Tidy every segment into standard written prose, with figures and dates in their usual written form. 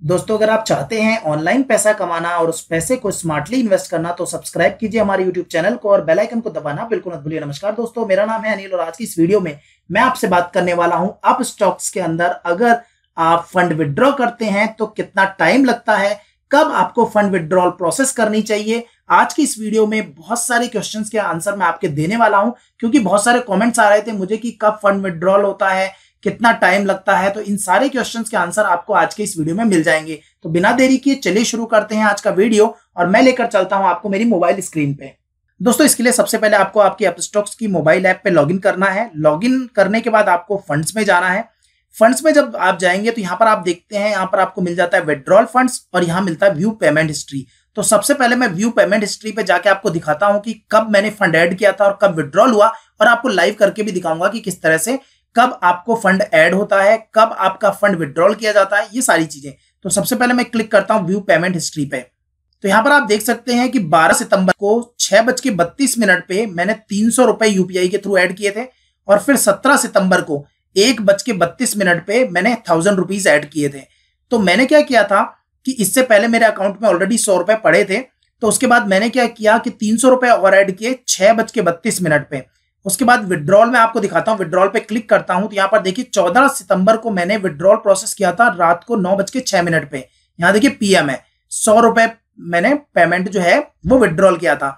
दोस्तों, अगर आप चाहते हैं ऑनलाइन पैसा कमाना और उस पैसे को स्मार्टली इन्वेस्ट करना तो सब्सक्राइब कीजिए हमारे यूट्यूब चैनल को और बेल आइकन को दबाना बिल्कुल मत भूलिए। नमस्कार दोस्तों, मेरा नाम है अनिल और आज की इस वीडियो में मैं आपसे बात करने वाला हूं अप स्टॉक्स के अंदर अगर आप फंड विड्रॉ करते हैं तो कितना टाइम लगता है, कब आपको फंड विड्रॉल प्रोसेस करनी चाहिए। आज की इस वीडियो में बहुत सारे क्वेश्चंस के आंसर मैं आपके देने वाला हूं क्योंकि बहुत सारे कमेंट्स आ रहे थे मुझे कि कब फंड विड्रॉल होता है, कितना टाइम लगता है। तो इन सारे क्वेश्चंस के आंसर आपको आज के इस वीडियो में मिल जाएंगे। तो बिना देरी किए चलिए शुरू करते हैं आज का वीडियो और मैं लेकर चलता हूं आपको मेरी मोबाइल स्क्रीन पे। दोस्तों, इसके लिए सबसे पहले आपको आपकी अपस्टॉक्स की मोबाइल ऐप पे लॉगिन करना है। लॉगिन करने के बाद आपको फंड्स में जाना है। फंड्स में जब आप जाएंगे तो यहाँ पर आप देखते हैं, यहाँ पर आपको मिल जाता है विड्रॉल फंड्स और यहाँ मिलता है व्यू पेमेंट हिस्ट्री। तो सबसे पहले मैं व्यू पेमेंट हिस्ट्री पे जाके आपको दिखाता हूं कि कब मैंने फंड ऐड किया था और कब विड्रॉल हुआ, और आपको लाइव करके भी दिखाऊंगा कि किस तरह से कब आपको फंड ऐड होता है, कब आपका फंड विड्रॉल किया जाता है, ये सारी चीजें। तो सबसे पहले मैं क्लिक करता हूं व्यू पेमेंट हिस्ट्री पे। तो यहां पर आप देख सकते हैं कि 12 सितंबर को 6:32 पे मैंने 300 रुपए यूपीआई के थ्रू ऐड किए थे और फिर 17 सितंबर को 1:32 पे मैंने 1000 रुपीज ऐड किए थे। तो मैंने क्या किया था कि इससे पहले मेरे अकाउंट में ऑलरेडी 100 रुपए पड़े थे, तो उसके बाद मैंने क्या किया कि 300 रुपए और ऐड किए 6:32 पे। उसके बाद विड्रॉल में आपको दिखाता हूं, विड्रॉल पे क्लिक करता हूं तो यहां पर देखिए 14 सितंबर को मैंने विड्रॉल प्रोसेस किया था रात को 9:06 पे। यहां देखिए पीएम है, 100 रुपए मैंने पेमेंट जो है वो विड्रॉल किया था।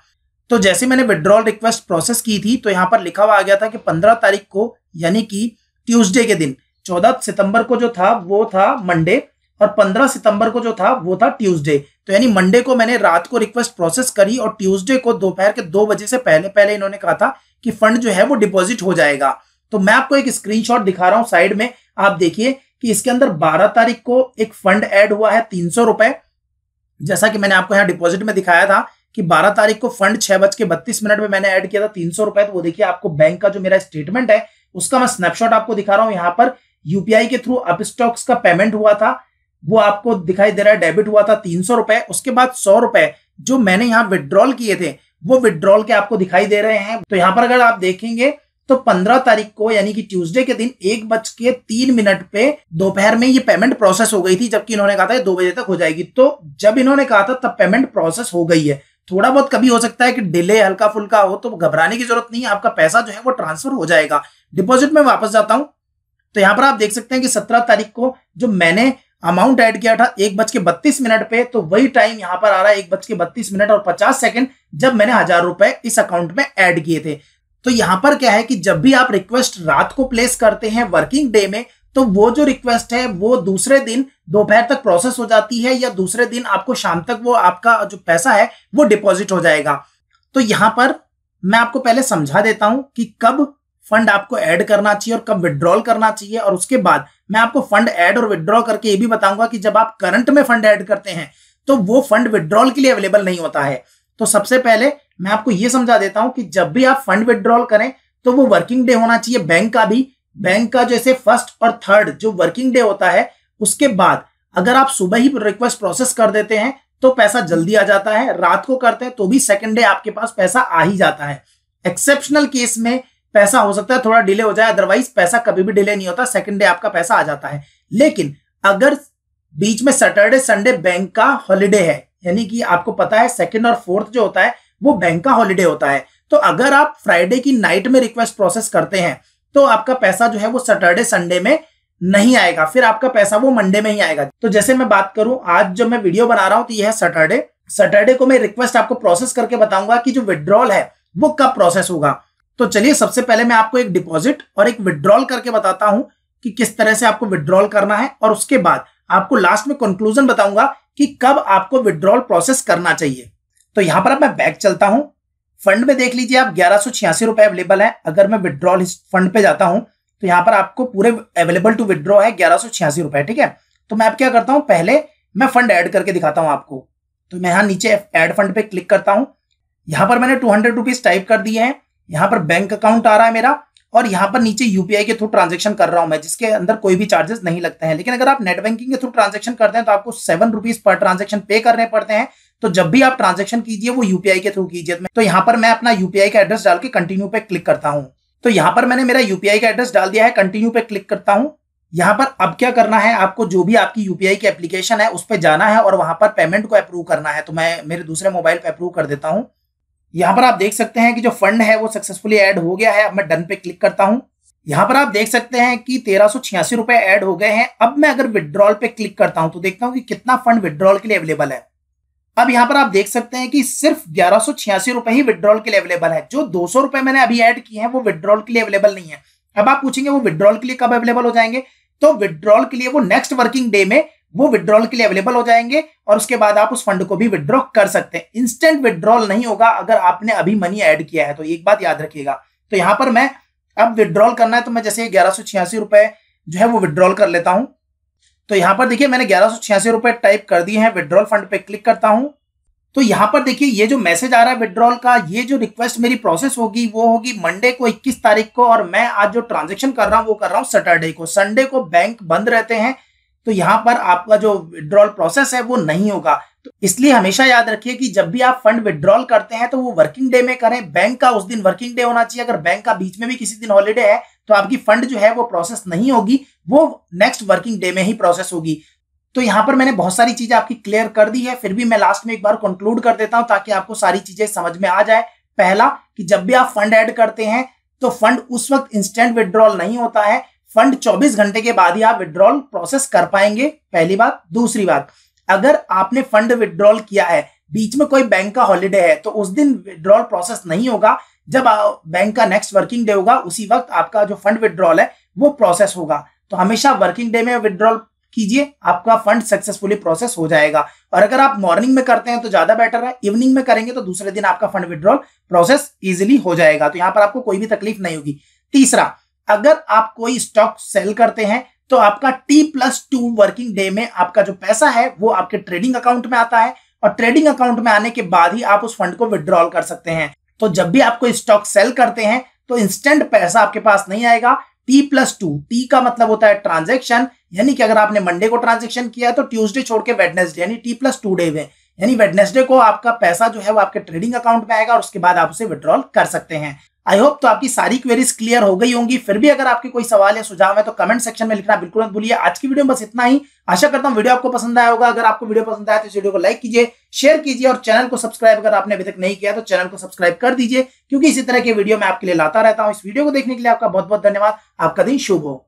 तो जैसे मैंने विड्रॉल रिक्वेस्ट प्रोसेस की थी तो यहां पर लिखा हुआ आ गया था कि 15 तारीख को यानी कि ट्यूसडे के दिन, 14 सितंबर को जो था वो था मंडे और 15 सितंबर को जो था वो था ट्यूसडे। तो यानी मंडे को मैंने रात को रिक्वेस्ट प्रोसेस करी और ट्यूसडे को दोपहर के 2 बजे से पहले पहले इन्होंने कहा था कि फंड जो है वो डिपॉजिट हो जाएगा। तो मैं आपको एक स्क्रीनशॉट दिखा रहा हूं साइड में, आप देखिए कि इसके अंदर 12 तारीख को एक फंड ऐड हुआ है 300 रुपए, जैसा कि मैंने आपको यहाँ डिपॉजिट में दिखाया था कि 12 तारीख को फंड 6:32 पे मैंने ऐड किया था 300 रुपए। तो वो देखिए आपको बैंक का जो मेरा स्टेटमेंट है उसका मैं स्नैपशॉट आपको दिखा रहा हूं। यहाँ पर यूपीआई के थ्रू अपस्टॉक्स का पेमेंट हुआ था, वो आपको दिखाई दे रहा है, डेबिट हुआ था 300 रुपए। उसके बाद 100 रुपए जो मैंने यहाँ विड्रॉल किए थे वो विड्रॉल के आपको दिखाई दे रहे हैं। तो यहाँ पर अगर आप देखेंगे तो 15 तारीख को यानी कि ट्यूसडे के दिन 1:03 पे दोपहर में ये पेमेंट प्रोसेस हो गई थी, जबकि इन्होंने कहा था 2 बजे तक हो जाएगी। तो जब इन्होंने कहा था तब पेमेंट प्रोसेस हो गई है। थोड़ा बहुत कभी हो सकता है कि डिले हल्का फुल्का हो, तो घबराने की जरूरत नहीं है, आपका पैसा जो है वो ट्रांसफर हो जाएगा। डिपॉजिट में वापस जाता हूं तो यहाँ पर आप देख सकते हैं कि 17 तारीख को जो मैंने अमाउंट ऐड किया था 1:32 पे, तो वही टाइम यहाँ पर आ रहा है 1:32 और 50 सेकंड जब मैंने 1000 रुपए इस अकाउंट में ऐड किए थे। तो यहाँ पर क्या है कि जब भी आप रिक्वेस्ट रात को प्लेस करते हैं वर्किंग डे में, तो वो जो रिक्वेस्ट है वो दूसरे दिन दोपहर तक प्रोसेस हो जाती है या दूसरे दिन आपको शाम तक वो आपका जो पैसा है वो डिपॉजिट हो जाएगा। तो यहाँ पर मैं आपको पहले समझा देता हूं कि कब फंड आपको ऐड करना चाहिए और कब विड्रॉल करना चाहिए, और उसके बाद मैं आपको फंड ऐड और विड्रॉ करके ये भी बताऊंगा कि जब आप करंट में फंड ऐड करते हैं तो वो फंड विड्रॉल के लिए अवेलेबल नहीं होता है। तो सबसे पहले मैं आपको ये समझा देता हूं कि जब भी आप फंड विड्रॉल करें तो वो वर्किंग डे होना चाहिए बैंक का भी। बैंक का जैसे फर्स्ट और थर्ड जो वर्किंग डे होता है उसके बाद अगर आप सुबह ही रिक्वेस्ट प्रोसेस कर देते हैं तो पैसा जल्दी आ जाता है, रात को करते हैं तो भी सेकंड डे आपके पास पैसा आ ही जाता है। एक्सेप्शनल केस में पैसा हो सकता है थोड़ा डिले हो जाए, अदरवाइज पैसा कभी भी डिले नहीं होता, सेकंड डे आपका पैसा आ जाता है। लेकिन अगर बीच में सैटरडे संडे बैंक का हॉलिडे है, यानी कि आपको पता है सेकंड और फोर्थ जो होता है वो बैंक का हॉलिडे होता है, तो अगर आप फ्राइडे की नाइट में रिक्वेस्ट प्रोसेस करते हैं तो आपका पैसा जो है वो सैटरडे संडे में नहीं आएगा, फिर आपका पैसा वो मंडे में ही आएगा। तो जैसे मैं बात करूं, आज जब मैं वीडियो बना रहा हूं तो यह है सैटरडे को मैं रिक्वेस्ट आपको प्रोसेस करके बताऊंगा कि जो विड्रॉल है वो कब प्रोसेस होगा। तो चलिए सबसे पहले मैं आपको एक डिपॉजिट और एक विड्रॉल करके बताता हूं कि किस तरह से आपको विड्रॉल करना है, और उसके बाद आपको लास्ट में कंक्लूजन बताऊंगा कि कब आपको विड्रॉल प्रोसेस करना चाहिए। तो यहां पर अब मैं बैक चलता हूं, फंड में देख लीजिए आप 1186 रुपए अवेलेबल है। अगर मैं विड्रॉल फंड पे जाता हूं तो यहां पर आपको पूरे अवेलेबल टू विड्रॉ है 1186 रुपए, ठीक है। तो मैं अब क्या करता हूं, पहले मैं फंड ऐड करके दिखाता हूं आपको। तो मैं यहां नीचे ऐड फंड पे क्लिक करता हूं, यहां पर मैंने 200 रुपीज टाइप कर दिए हैं, यहां पर बैंक अकाउंट आ रहा है मेरा और यहां पर नीचे यूपीआई के थ्रू ट्रांजैक्शन कर रहा हूं मैं, जिसके अंदर कोई भी चार्जेस नहीं लगते हैं। लेकिन अगर आप नेट बैंकिंग के थ्रू ट्रांजैक्शन करते हैं तो आपको 7 रुपीज पर ट्रांजैक्शन पे करने पड़ते हैं। तो जब भी आप ट्रांजैक्शन कीजिए वो यूपीआई के थ्रू कीजिए। तो यहां पर मैं अपना यूपीआई का एड्रेस डाल के कंटिन्यू पे क्लिक करता हूं। तो यहां पर मैंने मेरा यूपीआई का एड्रेस डाल दिया है, कंटिन्यू पे क्लिक करता हूं। यहाँ पर अब क्या करना है, आपको जो भी आपकी यूपीआई की एप्लीकेशन है उस पर जाना है और वहां पर पेमेंट को अप्रूव करना है। तो मैं मेरे दूसरे मोबाइल पे अप्रूव कर देता हूं। यहाँ पर आप देख सकते हैं कि जो फंड है वो सक्सेसफुली ऐड हो गया है। अब मैं डन पे क्लिक करता हूं। यहाँ पर आप देख सकते हैं कि 1386 रुपए ऐड हो गए हैं। अब मैं अगर विड्रॉल पे क्लिक करता हूं तो देखता हूं कि कितना फंड विड्रॉल के लिए अवेलेबल है। अब यहाँ पर आप देख सकते हैं कि सिर्फ 1186 रुपए ही विड्रॉल के लिए अवेलेबल है। जो 200 रुपए मैंने अभी ऐड किए हैं वो विड्रॉल के लिए अवेलेबल नहीं है। अब आप पूछेंगे वो विड्रॉल के लिए कब अवेलेबल हो जाएंगे, तो विड्रॉल के लिए वो नेक्स्ट वर्किंग डे में वो विड्रॉल के लिए अवेलेबल हो जाएंगे और उसके बाद आप उस फंड को भी विड्रॉ कर सकते हैं। इंस्टेंट विड्रॉल नहीं होगा अगर आपने अभी मनी ऐड किया है, तो एक बात याद रखिएगा। तो यहां पर मैं अब विड्रॉल करना है तो मैं जैसे 1186 रुपए जो है वो विड्रॉल कर लेता हूं। तो यहां पर देखिए मैंने 1186 रुपए टाइप कर दिए हैं। विड्रॉल फंड पे क्लिक करता हूं तो यहां पर देखिए ये जो मैसेज आ रहा है विड्रॉल का, ये जो रिक्वेस्ट मेरी प्रोसेस होगी वो होगी मंडे को 21 तारीख को, और मैं आज जो ट्रांजेक्शन कर रहा हूं वो कर रहा हूं सैटरडे को। संडे को बैंक बंद रहते हैं तो यहां पर आपका जो विड्रॉल प्रोसेस है वो नहीं होगा। तो इसलिए हमेशा याद रखिए कि जब भी आप फंड विड्रॉल करते हैं तो वो वर्किंग डे में करें। बैंक का उस दिन वर्किंग डे होना चाहिए। अगर बैंक का बीच में भी किसी दिन हॉलीडे है तो आपकी फंड जो है वो प्रोसेस नहीं होगी, वो नेक्स्ट वर्किंग डे में ही प्रोसेस होगी। तो यहां पर मैंने बहुत सारी चीजें आपकी क्लियर कर दी है, फिर भी मैं लास्ट में एक बार कंक्लूड कर देता हूं ताकि आपको सारी चीजें समझ में आ जाए। पहला कि जब भी आप फंड ऐड करते हैं तो फंड उस वक्त इंस्टेंट विड्रॉल नहीं होता है। फंड 24 घंटे के बाद ही आप विड्रॉल प्रोसेस कर पाएंगे, पहली बात। दूसरी बात, अगर आपने फंड विड्रॉल किया है, बीच में कोई बैंक का हॉलीडे है, तो उस दिन विड्रॉल प्रोसेस नहीं होगा। जब बैंक का नेक्स्ट वर्किंग डे होगा उसी वक्त आपका जो फंड विड्रॉल है वो प्रोसेस होगा। तो हमेशा वर्किंग डे में विड्रॉल कीजिए, आपका फंड सक्सेसफुली प्रोसेस हो जाएगा। और अगर आप मॉर्निंग में करते हैं तो ज्यादा बेटर है, इवनिंग में करेंगे तो दूसरे दिन आपका फंड विड्रॉल प्रोसेस इजीली हो जाएगा। तो यहां पर आपको कोई भी तकलीफ नहीं होगी। तीसरा, अगर आप कोई स्टॉक सेल करते हैं तो आपका T+2 वर्किंग डे में आपका जो पैसा है वो आपके ट्रेडिंग अकाउंट में आता है, और ट्रेडिंग अकाउंट में आने के बाद ही आप उस फंड को विड्रॉल कर सकते हैं। तो जब भी आप कोई स्टॉक सेल करते हैं तो इंस्टेंट पैसा आपके पास नहीं आएगा। T+2, T का मतलब होता है ट्रांजेक्शन, यानी कि अगर आपने मंडे को ट्रांजेक्शन किया है तो ट्यूसडे छोड़ के वेडनेसडे, यानी T+2 डे में, यानी वेडनेसडे को आपका पैसा जो है वो आपके ट्रेडिंग अकाउंट में आएगा और उसके बाद आप उसे विड्रॉल कर सकते हैं। आई होप तो आपकी सारी क्वेरीज क्लियर हो गई होंगी। फिर भी अगर आपके कोई सवाल या सुझाव है तो कमेंट सेक्शन में लिखना बिल्कुल मत भूलिए। आज की वीडियो में बस इतना ही। आशा करता हूं वीडियो आपको पसंद आया होगा। अगर आपको वीडियो पसंद आया तो इस वीडियो को लाइक कीजिए, शेयर कीजिए और चैनल को सब्सक्राइब अगर आपने अभी तक नहीं किया तो चैनल को सब्सक्राइब कर दीजिए, क्योंकि इसी तरह के वीडियो मैं आपके लिए लाता रहता हूं। इस वीडियो को देखने के लिए आपका बहुत बहुत धन्यवाद। आपका दिन शुभ हो।